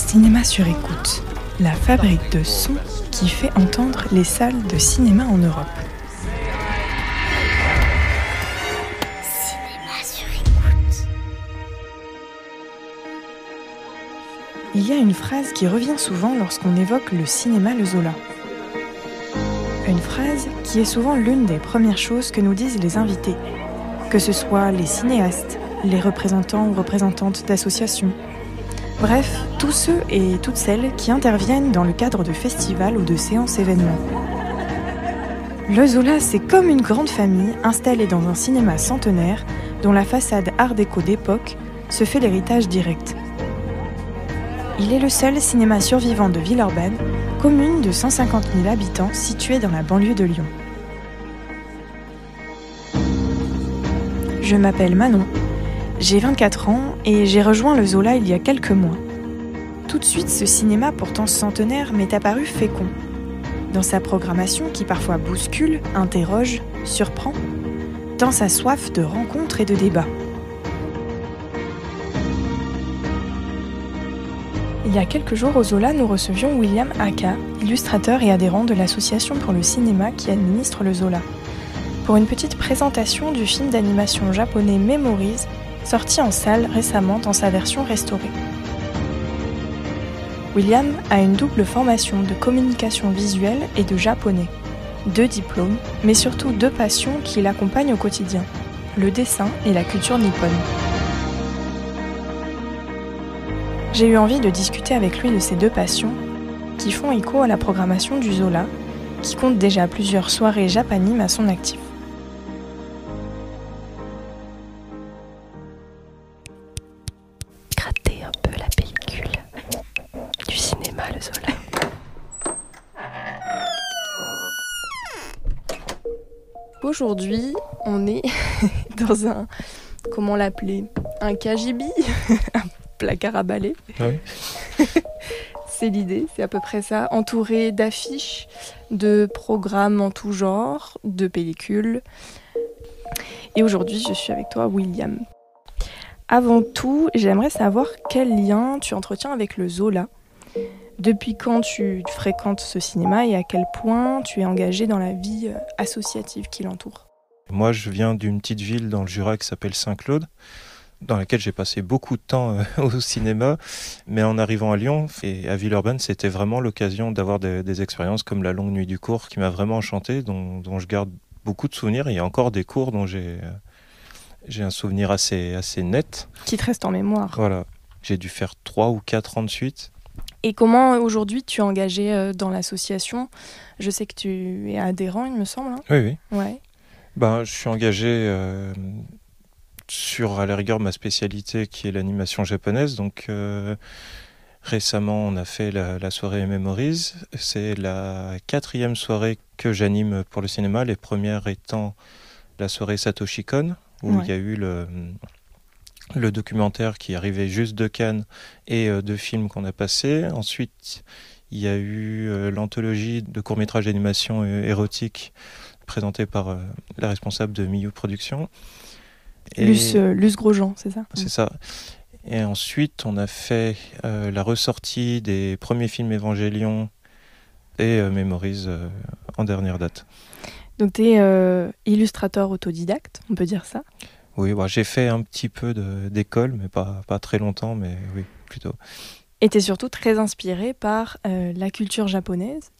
Cinéma sur écoute, la fabrique de sons qui fait entendre les salles de cinéma en Europe. Cinéma sur écoute. Il y a une phrase qui revient souvent lorsqu'on évoque le cinéma Le Zola. Une phrase qui est souvent l'une des premières choses que nous disent les invités, que ce soit les cinéastes, les représentants ou représentantes d'associations. Bref, tous ceux et toutes celles qui interviennent dans le cadre de festivals ou de séances événements. Le Zola, c'est comme une grande famille installée dans un cinéma centenaire dont la façade art déco d'époque se fait l'héritage direct. Il est le seul cinéma survivant de Villeurbanne, commune de 150 000 habitants située dans la banlieue de Lyon. Je m'appelle Manon, j'ai 24 ans et j'ai rejoint le Zola il y a quelques mois. Tout de suite, ce cinéma pourtant centenaire m'est apparu fécond. Dans sa programmation qui parfois bouscule, interroge, surprend, dans sa soif de rencontres et de débats. Il y a quelques jours au Zola, nous recevions William Aka, illustrateur et adhérent de l'association pour le cinéma qui administre le Zola, pour une petite présentation du film d'animation japonais Memories, sorti en salle récemment dans sa version restaurée. William a une double formation de communication visuelle et de japonais, 2 diplômes, mais surtout 2 passions qui l'accompagnent au quotidien, le dessin et la culture nippone. J'ai eu envie de discuter avec lui de ces 2 passions qui font écho à la programmation du Zola, qui compte déjà plusieurs soirées japanime à son actif. Gratter un peu la pellicule du cinéma Le Zola. Aujourd'hui, on est dans un, comment l'appeler, un cagibi, un placard à balai. Oui. C'est l'idée, c'est à peu près ça, entouré d'affiches, de programmes en tout genre, de pellicules. Et aujourd'hui, je suis avec toi, William. Avant tout, j'aimerais savoir quel lien tu entretiens avec le Zola. Depuis quand tu fréquentes ce cinéma et à quel point tu es engagé dans la vie associative qui l'entoure. Moi, je viens d'une petite ville dans le Jura qui s'appelle Saint-Claude, dans laquelle j'ai passé beaucoup de temps au cinéma. Mais en arrivant à Lyon et à Villeurbanne, c'était vraiment l'occasion d'avoir des expériences comme la Longue Nuit du Cours qui m'a vraiment enchanté, dont je garde beaucoup de souvenirs. Il y a encore des cours dont j'ai un souvenir assez net. Qui te reste en mémoire. Voilà. J'ai dû faire 3 ou 4 ans de suite. Et comment aujourd'hui tu es engagé dans l'association ? Je sais que tu es adhérent, il me semble. Hein. Oui. Ouais. Je suis engagé sur, à la rigueur, ma spécialité qui est l'animation japonaise. Donc, récemment, on a fait la soirée Memories. C'est la 4e soirée que j'anime pour le cinéma. Les premières étant la soirée Satoshi Kon, où il y a eu le documentaire qui arrivait juste de Cannes et 2 films qu'on a passés. Ensuite, il y a eu l'anthologie de courts-métrages d'animation érotique présentée par la responsable de Miyu Productions. Luce Grosjean, c'est ça ? C'est ça. Et ensuite, on a fait la ressortie des premiers films Évangélion et Memories en dernière date. Donc tu es illustrateur autodidacte, on peut dire ça ? Oui, j'ai fait un petit peu d'école, mais pas très longtemps, mais oui, plutôt. Et tu es surtout très inspiré par la culture japonaise,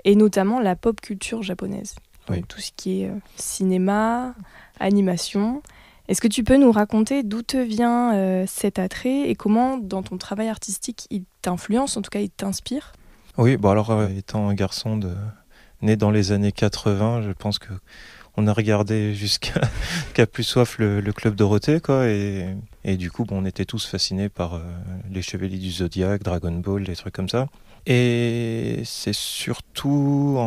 et notamment la pop culture japonaise. Donc, oui. Tout ce qui est cinéma, animation. Est-ce que tu peux nous raconter d'où te vient cet attrait et comment, dans ton travail artistique, il t'influence, en tout cas il t'inspire ? Oui, étant un garçon né dans les années 80, je pense que on a regardé jusqu'à plus soif le Club Dorothée, quoi, et du coup, on était tous fascinés par les Chevaliers du Zodiaque, Dragon Ball, des trucs comme ça. Et c'est surtout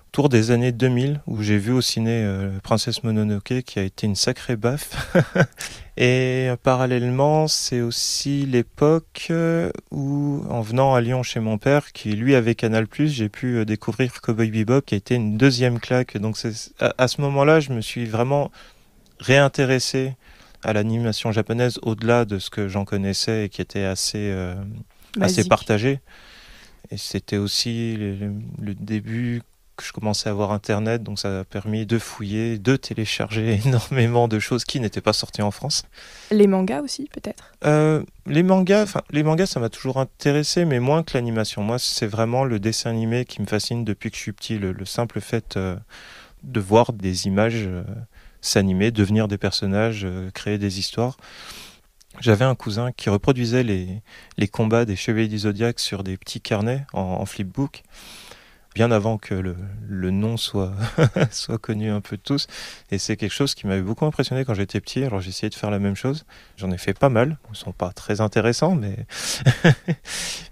autour des années 2000 où j'ai vu au ciné Princesse Mononoke, qui a été une sacrée baffe. Et parallèlement, c'est aussi l'époque où, en venant à Lyon chez mon père, qui lui avait Canal+, j'ai pu découvrir Cowboy Bebop, qui a été une 2e claque. Donc à ce moment-là, je me suis vraiment réintéressé à l'animation japonaise au-delà de ce que j'en connaissais et qui était assez assez Basique. partagé. Et c'était aussi le début que je commençais à avoir Internet, donc ça a permis de fouiller, de télécharger énormément de choses qui n'étaient pas sorties en France. Les mangas aussi, peut-être. Les mangas, ça m'a toujours intéressé, mais moins que l'animation. Moi, c'est vraiment le dessin animé qui me fascine depuis que je suis petit. Le simple fait de voir des images s'animer, devenir des personnages, créer des histoires. J'avais un cousin qui reproduisait les combats des Chevaliers du Zodiaque sur des petits carnets en flipbook, bien avant que le nom soit, soit connu un peu de tous. Et c'est quelque chose qui m'avait beaucoup impressionné quand j'étais petit, alors j'ai essayé de faire la même chose. J'en ai fait pas mal, ils ne sont pas très intéressants,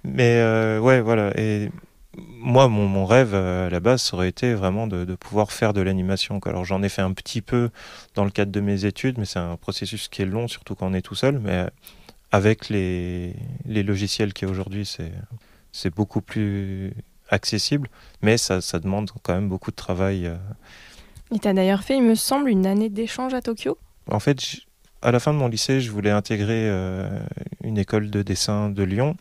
mais, ouais, voilà. Et moi, mon rêve à la base, ça aurait été vraiment de pouvoir faire de l'animation, quoi. Alors j'en ai fait un petit peu dans le cadre de mes études, mais c'est un processus qui est long, surtout quand on est tout seul. Mais avec les logiciels qu'il y a aujourd'hui, c'est beaucoup plus accessible, mais ça demande quand même beaucoup de travail. Et tu as d'ailleurs fait, il me semble, une année d'échange à Tokyo. En fait, à la fin de mon lycée, je voulais intégrer une école de dessin de Lyon.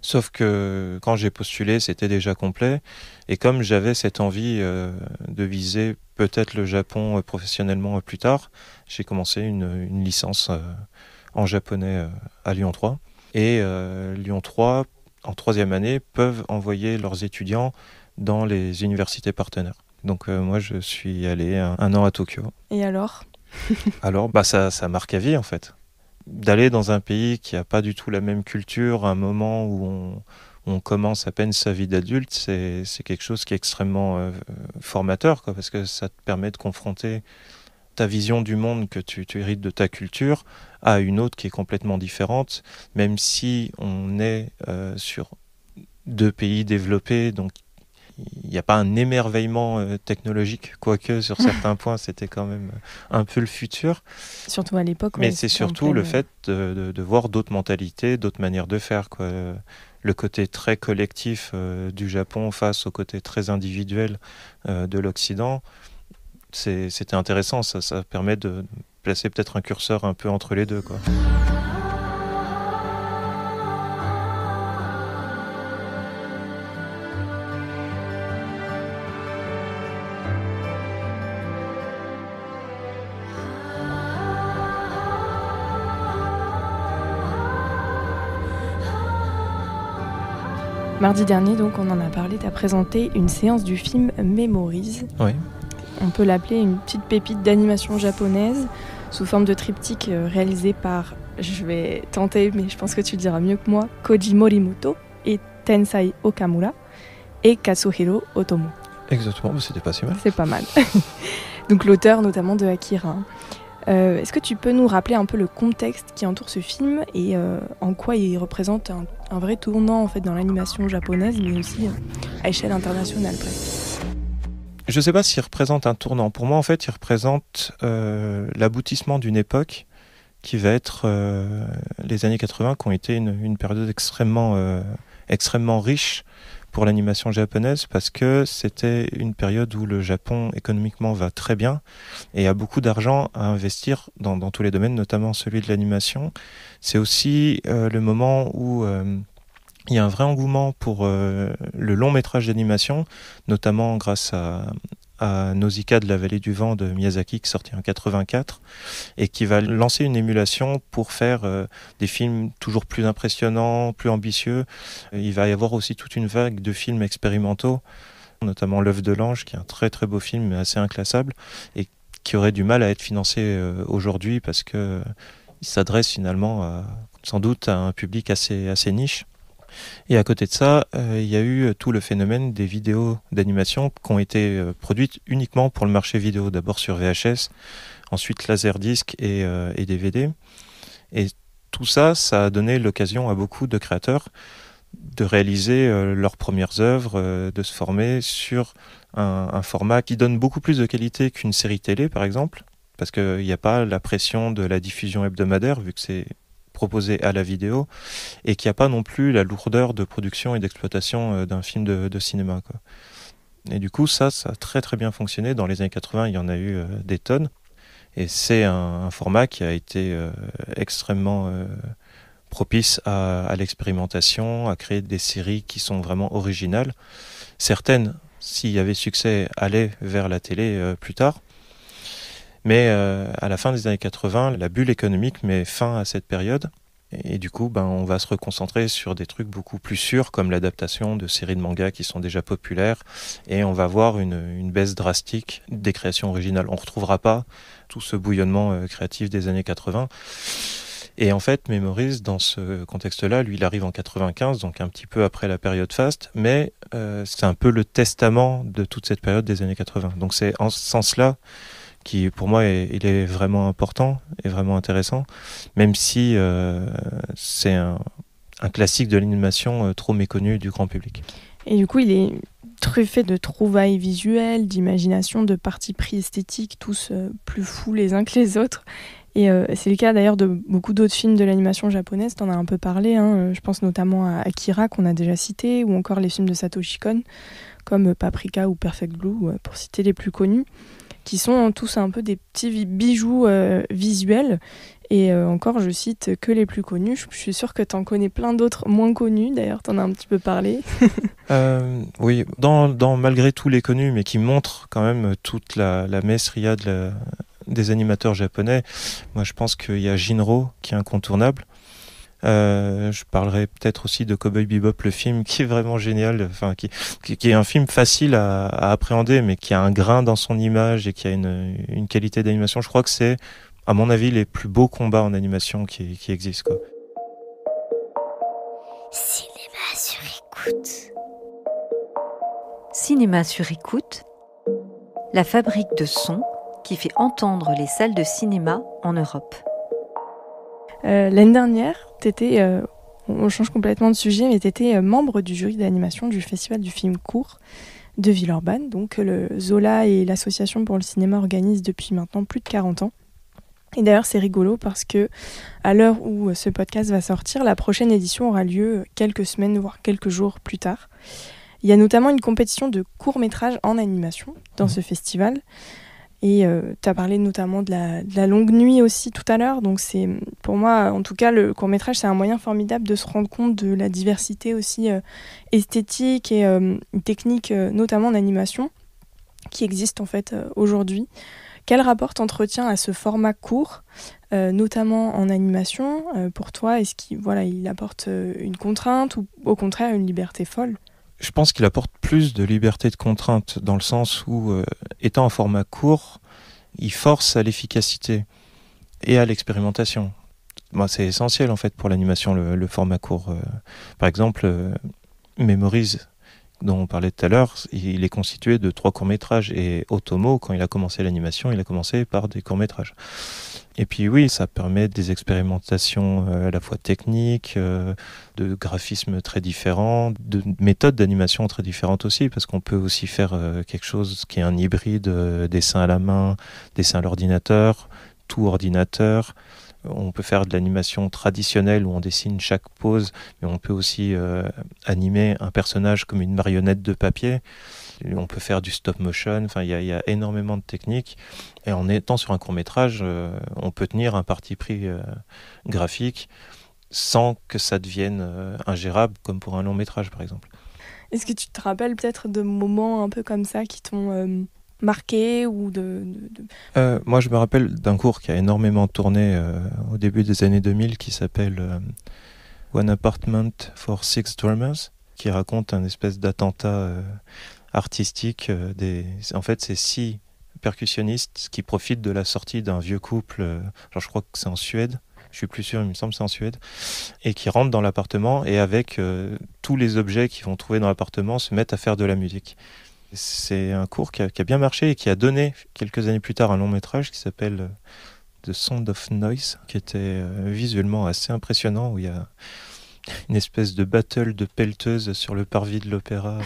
Sauf que quand j'ai postulé, c'était déjà complet. Et comme j'avais cette envie de viser peut-être le Japon professionnellement plus tard, j'ai commencé une licence en japonais à Lyon 3. Et Lyon 3, en troisième année, peuvent envoyer leurs étudiants dans les universités partenaires. Donc moi, je suis allé un an à Tokyo. Et alors? Alors, ça marque à vie, en fait. D'aller dans un pays qui n'a pas du tout la même culture, à un moment où on commence à peine sa vie d'adulte, c'est quelque chose qui est extrêmement formateur, quoi, parce que ça te permet de confronter ta vision du monde que tu hérites de ta culture à une autre qui est complètement différente, même si on est sur deux pays développés, donc il n'y a pas un émerveillement technologique, quoique sur certains points c'était quand même un peu le futur. Surtout à l'époque. Mais ouais, c'est c'était en surtout le pleine- fait de voir d'autres mentalités, d'autres manières de faire, quoi. Le côté très collectif du Japon face au côté très individuel de l'Occident, c'était intéressant. Ça permet de placer peut-être un curseur un peu entre les deux, quoi. Mardi dernier, donc, on en a parlé, tu as présenté une séance du film Memories. Oui. On peut l'appeler une petite pépite d'animation japonaise sous forme de triptyque réalisé par, je vais tenter, mais je pense que tu le diras mieux que moi, Koji Morimoto et Tensai Okamura et Katsuhiro Otomo. Exactement, mais c'était pas si mal. C'est pas mal. Donc l'auteur notamment de Akira. Est-ce que tu peux nous rappeler un peu le contexte qui entoure ce film et en quoi il représente un vrai tournant en fait, dans l'animation japonaise, mais aussi à échelle internationale presque? Je ne sais pas s'il représente un tournant. Pour moi, en fait, il représente l'aboutissement d'une époque qui va être les années 80, qui ont été une période extrêmement riche pour l'animation japonaise, parce que c'était une période où le Japon économiquement va très bien et a beaucoup d'argent à investir dans tous les domaines, notamment celui de l'animation. C'est aussi le moment où il y a un vrai engouement pour le long métrage d'animation, notamment grâce à Nausicaa de la vallée du vent de Miyazaki, qui est sorti en 84, et qui va lancer une émulation pour faire des films toujours plus impressionnants, plus ambitieux. Il va y avoir aussi toute une vague de films expérimentaux, notamment L'œuf de l'ange, qui est un très très beau film, mais assez inclassable, et qui aurait du mal à être financé aujourd'hui, parce qu'il s'adresse finalement sans doute à un public assez niche. Et à côté de ça, il y a eu tout le phénomène des vidéos d'animation qui ont été produites uniquement pour le marché vidéo, d'abord sur VHS, ensuite Laserdisc et DVD. Et tout ça, ça a donné l'occasion à beaucoup de créateurs de réaliser leurs premières œuvres, de se former sur un format qui donne beaucoup plus de qualité qu'une série télé, par exemple, parce qu'il n'y a pas la pression de la diffusion hebdomadaire, vu que c'est proposé à la vidéo, et qu'il n'y a pas non plus la lourdeur de production et d'exploitation d'un film de cinéma, quoi. Et du coup, ça a très très bien fonctionné. Dans les années 80, il y en a eu des tonnes. Et c'est un format qui a été extrêmement propice à l'expérimentation, à créer des séries qui sont vraiment originales. Certaines, s'il y avait succès, allaient vers la télé plus tard. Mais à la fin des années 80, la bulle économique met fin à cette période. Et du coup, on va se reconcentrer sur des trucs beaucoup plus sûrs, comme l'adaptation de séries de mangas qui sont déjà populaires. Et on va voir une baisse drastique des créations originales. On ne retrouvera pas tout ce bouillonnement créatif des années 80. Et en fait, Memories, dans ce contexte-là, lui, il arrive en 95, donc un petit peu après la période faste, mais c'est un peu le testament de toute cette période des années 80. Donc c'est en ce sens-là qui, pour moi, il est vraiment important et vraiment intéressant, même si c'est un classique de l'animation trop méconnu du grand public. Et du coup, il est truffé de trouvailles visuelles, d'imagination, de partis pris esthétiques, tous plus fous les uns que les autres. Et c'est le cas d'ailleurs de beaucoup d'autres films de l'animation japonaise, t'en as un peu parlé, je pense notamment à Akira qu'on a déjà cité, ou encore les films de Satoshi Kon, comme Paprika ou Perfect Blue, pour citer les plus connus, qui sont tous un peu des petits bijoux visuels. Et encore, je cite que les plus connus. Je suis sûre que t'en connais plein d'autres moins connus, d'ailleurs t'en as un petit peu parlé. Oui, dans malgré tous les connus, mais qui montrent quand même toute la maestria des animateurs japonais. Moi, je pense qu'il y a Jinro qui est incontournable. Je parlerai peut-être aussi de Cowboy Bebop, le film, qui est vraiment génial, qui est un film facile à appréhender, mais qui a un grain dans son image et qui a une qualité d'animation. Je crois que c'est, à mon avis, les plus beaux combats en animation qui existent, quoi. Cinéma sur écoute. Cinéma sur écoute, la fabrique de sons qui fait entendre les salles de cinéma en Europe. L'année dernière, on change complètement de sujet, mais tu étais membre du jury d'animation du Festival du film court de Villeurbanne, donc le Zola et l'Association pour le cinéma organisent depuis maintenant plus de 40 ans. Et d'ailleurs, c'est rigolo parce que à l'heure où ce podcast va sortir, la prochaine édition aura lieu quelques semaines, voire quelques jours plus tard. Il y a notamment une compétition de court-métrage en animation dans ce festival. Et tu as parlé notamment de la longue nuit aussi tout à l'heure. Donc c'est, pour moi, en tout cas, le court-métrage, c'est un moyen formidable de se rendre compte de la diversité aussi esthétique et technique, notamment en animation, qui existe en fait aujourd'hui. Quel rapport t'entretiens à ce format court, notamment en animation pour toi? Est-ce qu'il apporte une contrainte ou au contraire une liberté folle? Je pense qu'il apporte plus de liberté de contrainte dans le sens où, étant un format court, il force à l'efficacité et à l'expérimentation. Moi, c'est essentiel en fait pour l'animation, le format court. Par exemple, Memories, dont on parlait tout à l'heure, il est constitué de 3 courts-métrages. Et Otomo, quand il a commencé l'animation, il a commencé par des courts-métrages. Et puis oui, ça permet des expérimentations à la fois techniques, de graphismes très différents, de méthodes d'animation très différentes aussi, parce qu'on peut aussi faire quelque chose qui est un hybride dessin à la main, dessin à l'ordinateur, tout ordinateur. On peut faire de l'animation traditionnelle où on dessine chaque pose, mais on peut aussi animer un personnage comme une marionnette de papier. On peut faire du stop motion, il y a énormément de techniques. Et en étant sur un court-métrage, on peut tenir un parti pris graphique sans que ça devienne ingérable, comme pour un long-métrage, par exemple. Est-ce que tu te rappelles peut-être de moments un peu comme ça qui t'ont marqué ou Moi, je me rappelle d'un cours qui a énormément tourné au début des années 2000 qui s'appelle One Apartment for Six Drummers, qui raconte un espèce d'attentat artistique. En fait, c'est 6 percussionnistes qui profitent de la sortie d'un vieux couple, je crois que c'est en Suède, je suis plus sûr, il me semble que c'est en Suède, et qui rentrent dans l'appartement et avec tous les objets qu'ils vont trouver dans l'appartement se mettent à faire de la musique. C'est un cours qui a bien marché et qui a donné quelques années plus tard un long métrage qui s'appelle The Sound of Noise, qui était visuellement assez impressionnant, où il y a une espèce de battle de pelleteuses sur le parvis de l'opéra.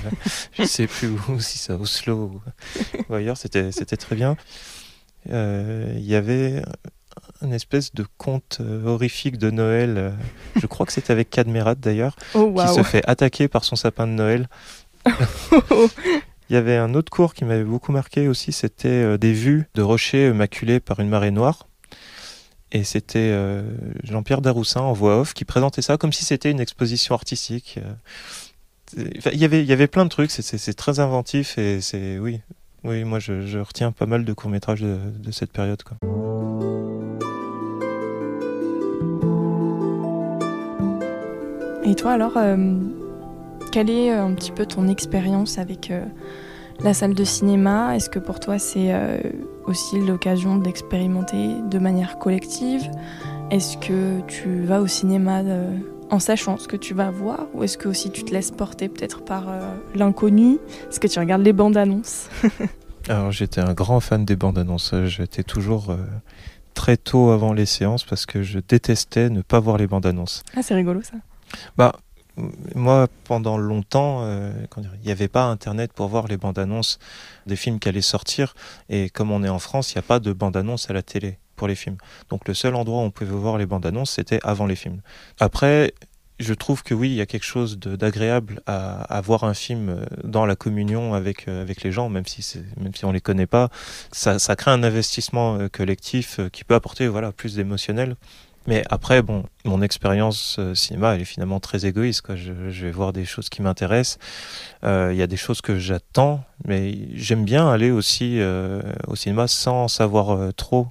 Je ne sais plus où, si c'est à Oslo ou ailleurs, c'était très bien. Il y avait une espèce de conte horrifique de Noël, je crois que c'était avec Cadmerat d'ailleurs, qui se fait attaquer par son sapin de Noël. Il y avait un autre cours qui m'avait beaucoup marqué aussi, c'était des vues de rochers maculés par une marée noire. Et c'était Jean-Pierre Daroussin en voix off qui présentait ça comme si c'était une exposition artistique. Enfin, il y avait plein de trucs, c'est très inventif et oui, moi je retiens pas mal de courts-métrages de cette période, quoi. Et toi alors, quelle est un petit peu ton expérience avec la salle de cinéma? Est-ce que pour toi c'est aussi l'occasion d'expérimenter de manière collective? Est-ce que tu vas au cinéma en sachant ce que tu vas voir, ou est-ce que aussi tu te laisses porter peut-être par l'inconnu? Est-ce que tu regardes les bandes annonces? Alors j'étais un grand fan des bandes annonces. J'étais toujours très tôt avant les séances parce que je détestais ne pas voir les bandes annonces. Ah, c'est rigolo ça. Bah, moi, pendant longtemps, il n'y avait pas Internet pour voir les bandes annonces des films qui allaient sortir. Et comme on est en France, il n'y a pas de bande annonce à la télé pour les films. Donc le seul endroit où on pouvait voir les bandes annonces, c'était avant les films. Après, je trouve que oui, il y a quelque chose d'agréable à voir un film dans la communion avec les gens, même si on les connaît pas. Ça crée un investissement collectif qui peut apporter plus d'émotionnel. Mais après, bon, mon expérience cinéma, elle est finalement très égoïste, quoi. Je vais voir des choses qui m'intéressent. Il y a des choses que j'attends, mais j'aime bien aller aussi au cinéma sans savoir trop.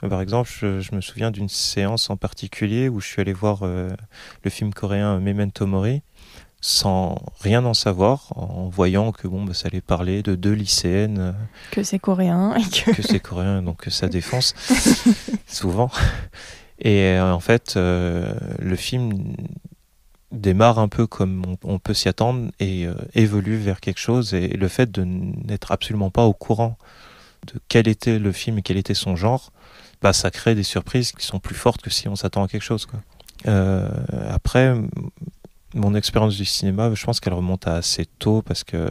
Par exemple, je me souviens d'une séance en particulier où je suis allé voir le film coréen Memento Mori sans rien en savoir, en voyant que ça allait parler de deux lycéennes. Que c'est coréen. Que c'est coréen, donc ça défonce, souvent. Et en fait, le film démarre un peu comme on peut s'y attendre et évolue vers quelque chose. Et le fait de n'être absolument pas au courant de quel était le film et quel était son genre, ça crée des surprises qui sont plus fortes que si on s'attend à quelque chose, quoi. Après, mon expérience du cinéma, je pense qu'elle remonte à assez tôt parce que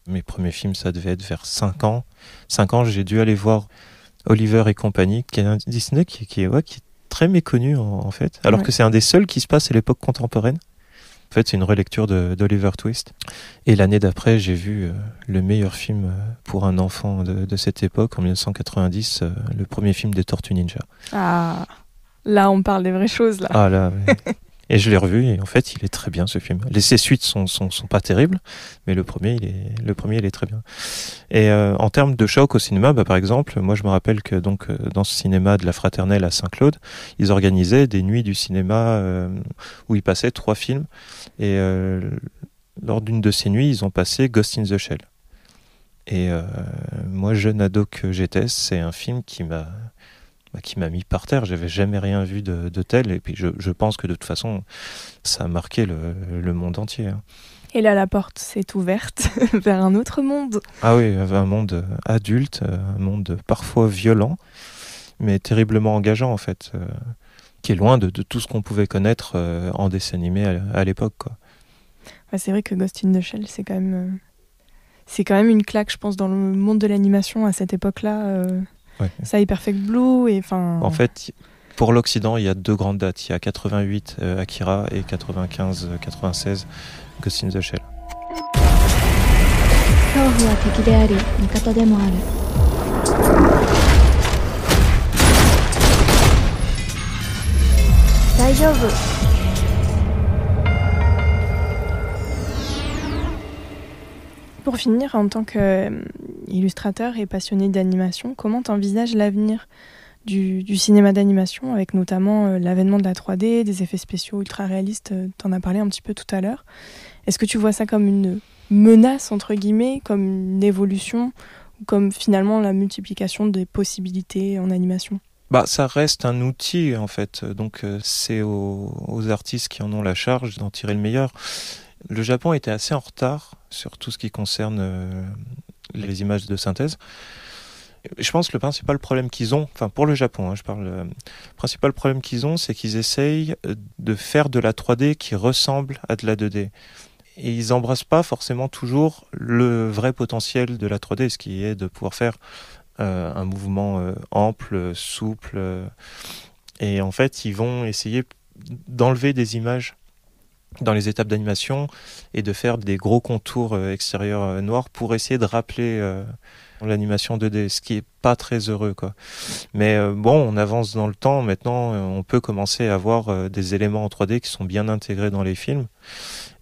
mes premiers films, ça devait être vers 5 ans. 5 ans, j'ai dû aller voir Oliver et compagnie, qui est un Disney qui est très méconnu en fait, alors que c'est un des seuls qui se passe à l'époque contemporaine. En fait, c'est une relecture d'Oliver Twist. Et l'année d'après, j'ai vu le meilleur film pour un enfant de cette époque, en 1990, le premier film des Tortues Ninja. Ah, là on parle des vraies choses là. Ah là, ouais. Et je l'ai revu et en fait, il est très bien ce film. Ses suites sont pas terribles, mais le premier, il est très bien. Et en termes de choc au cinéma, par exemple, moi je me rappelle que dans ce cinéma de la Fraternelle à Saint-Claude, ils organisaient des nuits du cinéma où ils passaient 3 films. Et lors d'une de ces nuits, ils ont passé Ghost in the Shell. Et moi, jeune ado que j'étais, c'est un film qui m'a mis par terre. J'avais jamais rien vu de tel, et puis je pense que de toute façon ça a marqué le monde entier. Et là la porte s'est ouverte vers un autre monde. Ah oui, un monde adulte, un monde parfois violent mais terriblement engageant en fait, qui est loin de tout ce qu'on pouvait connaître en dessin animé à l'époque, quoi. Ouais, c'est vrai que Ghost in the Shell c'est quand même une claque, je pense, dans le monde de l'animation à cette époque-là. Ouais. Ça, Perfect Blue et enfin. En fait, pour l'Occident, il y a 2 grandes dates. Il y a 88 Akira et 95-96 Ghost in the Shell. Pour finir, en tant qu'illustrateur et passionné d'animation, comment t'envisages l'avenir du cinéma d'animation, avec notamment l'avènement de la 3D, des effets spéciaux ultra réalistes, t'en as parlé un petit peu tout à l'heure. Est-ce que tu vois ça comme une menace, entre guillemets, comme une évolution, ou comme finalement la multiplication des possibilités en animation ? Ça reste un outil en fait, donc c'est aux artistes qui en ont la charge d'en tirer le meilleur. Le Japon était assez en retard sur tout ce qui concerne les images de synthèse. Je pense que le principal problème qu'ils ont, enfin pour le Japon, le principal problème qu'ils ont, c'est qu'ils essayent de faire de la 3D qui ressemble à de la 2D. Et ils n'embrassent pas forcément toujours le vrai potentiel de la 3D, ce qui est de pouvoir faire un mouvement ample, souple. Et en fait, ils vont essayer d'enlever des images dans les étapes d'animation et de faire des gros contours extérieurs noirs pour essayer de rappeler l'animation 2D, ce qui est pas très heureux, quoi. Mais on avance dans le temps. Maintenant, on peut commencer à avoir des éléments en 3D qui sont bien intégrés dans les films.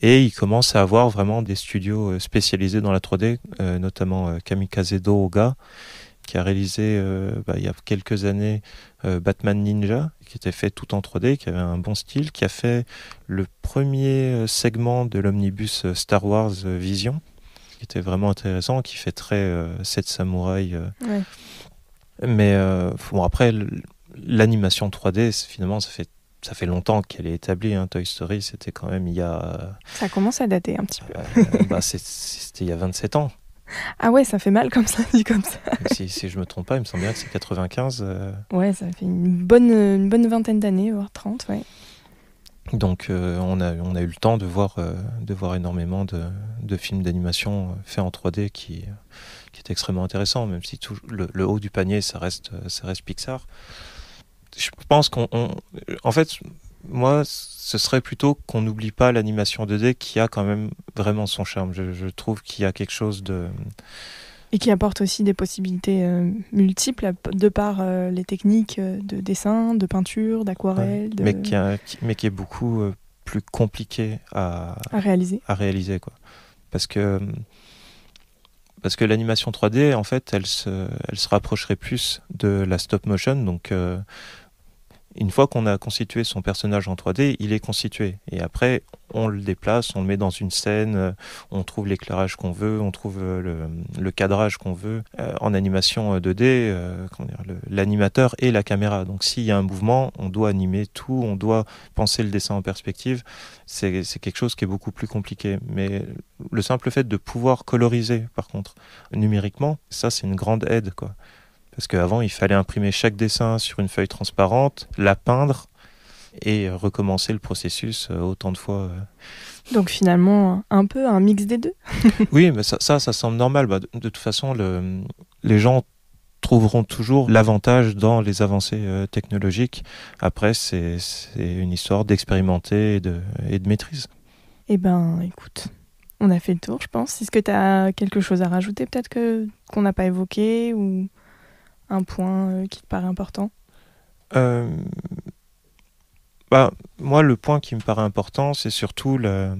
Et il commence à avoir vraiment des studios spécialisés dans la 3D, notamment Kamikaze Do-Oga, qui a réalisé il y a quelques années Batman Ninja, qui était fait tout en 3D, qui avait un bon style, qui a fait le premier segment de l'omnibus Star Wars Vision, qui était vraiment intéressant, qui fait très 7 samouraïs. Ouais. Mais après, l'animation 3D, finalement, ça fait longtemps qu'elle est établie. Toy Story, c'était quand même il y a... Ça commence à dater un petit peu. C'était il y a 27 ans. Ah ouais, ça fait mal comme ça, dit comme ça. Si je me trompe pas, il me semble bien que c'est 95. Ouais, ça fait une bonne vingtaine d'années, voire 30, ouais. Donc on a eu le temps de voir énormément de films d'animation faits en 3D qui est extrêmement intéressant, même si le haut du panier, ça reste Pixar. Je pense en fait, moi, ce serait plutôt qu'on n'oublie pas l'animation 2D qui a quand même vraiment son charme. Je trouve qu'il y a quelque chose de... Et qui apporte aussi des possibilités multiples de par les techniques de dessin, de peinture, d'aquarelle. Ouais. Mais qui est beaucoup plus compliqué à réaliser, quoi. Parce que l'animation 3D, en fait, elle se rapprocherait plus de la stop motion. Donc, une fois qu'on a constitué son personnage en 3D, il est constitué. Et après, on le déplace, on le met dans une scène, on trouve l'éclairage qu'on veut, on trouve le cadrage qu'on veut. En animation 2D, l'animateur et la caméra. Donc s'il y a un mouvement, on doit animer tout, on doit penser le dessin en perspective. C'est quelque chose qui est beaucoup plus compliqué. Mais le simple fait de pouvoir coloriser, par contre, numériquement, ça c'est une grande aide, quoi. Parce qu'avant, il fallait imprimer chaque dessin sur une feuille transparente, la peindre et recommencer le processus autant de fois. Donc finalement, un peu un mix des deux. Oui, mais ça semble normal. De toute façon, les gens trouveront toujours l'avantage dans les avancées technologiques. Après, c'est une histoire d'expérimenter et de maîtrise. Eh ben, écoute, on a fait le tour, je pense. Est-ce que tu as quelque chose à rajouter, peut-être qu'on n'a pas évoqué ou... un point qui te paraît important ? Moi, le point qui me paraît important, c'est surtout le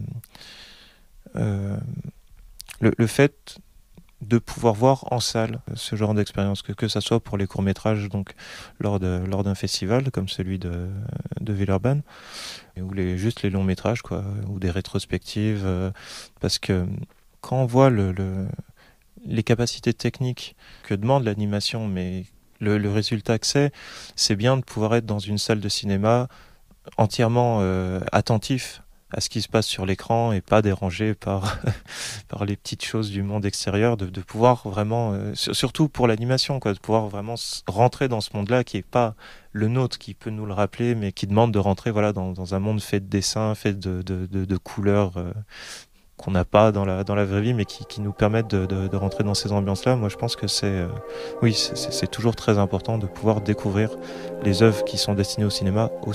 fait de pouvoir voir en salle ce genre d'expérience, que ça soit pour les courts-métrages, donc lors d'un festival comme celui de Villeurbanne, ou juste les longs-métrages, quoi, ou des rétrospectives, parce que quand on voit les capacités techniques que demande l'animation, mais le résultat que c'est bien de pouvoir être dans une salle de cinéma entièrement attentif à ce qui se passe sur l'écran et pas dérangé par les petites choses du monde extérieur, de pouvoir vraiment, surtout pour l'animation, quoi, de pouvoir vraiment rentrer dans ce monde-là qui n'est pas le nôtre, qui peut nous le rappeler, mais qui demande de rentrer dans un monde fait de dessins, fait de couleurs qu'on n'a pas dans la vraie vie, mais qui nous permettent de rentrer dans ces ambiances-là. Moi, je pense que c'est toujours très important de pouvoir découvrir les œuvres qui sont destinées au cinéma, quoi.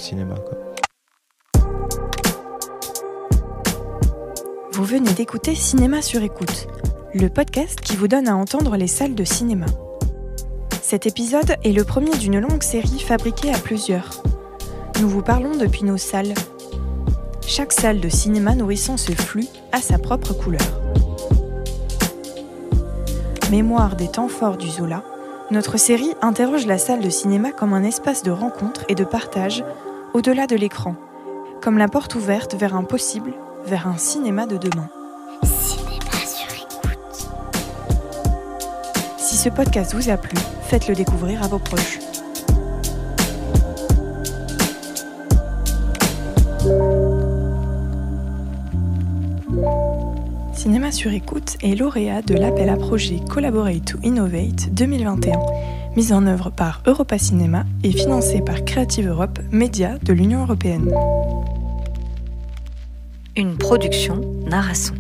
Vous venez d'écouter Cinéma sur écoute, le podcast qui vous donne à entendre les salles de cinéma. Cet épisode est le premier d'une longue série fabriquée à plusieurs. Nous vous parlons depuis nos salles. Chaque salle de cinéma nourrissant ce flux a sa propre couleur. Mémoire des temps forts du Zola, notre série interroge la salle de cinéma comme un espace de rencontre et de partage au-delà de l'écran, comme la porte ouverte vers un possible, vers un cinéma de demain. Cinéma sur écoute. Si ce podcast vous a plu, faites-le découvrir à vos proches. Cinéma sur écoute est lauréat de l'appel à projet Collaborate to Innovate 2021, mis en œuvre par Europa Cinéma et financé par Creative Europe, média de l'Union européenne. Une production Narasson.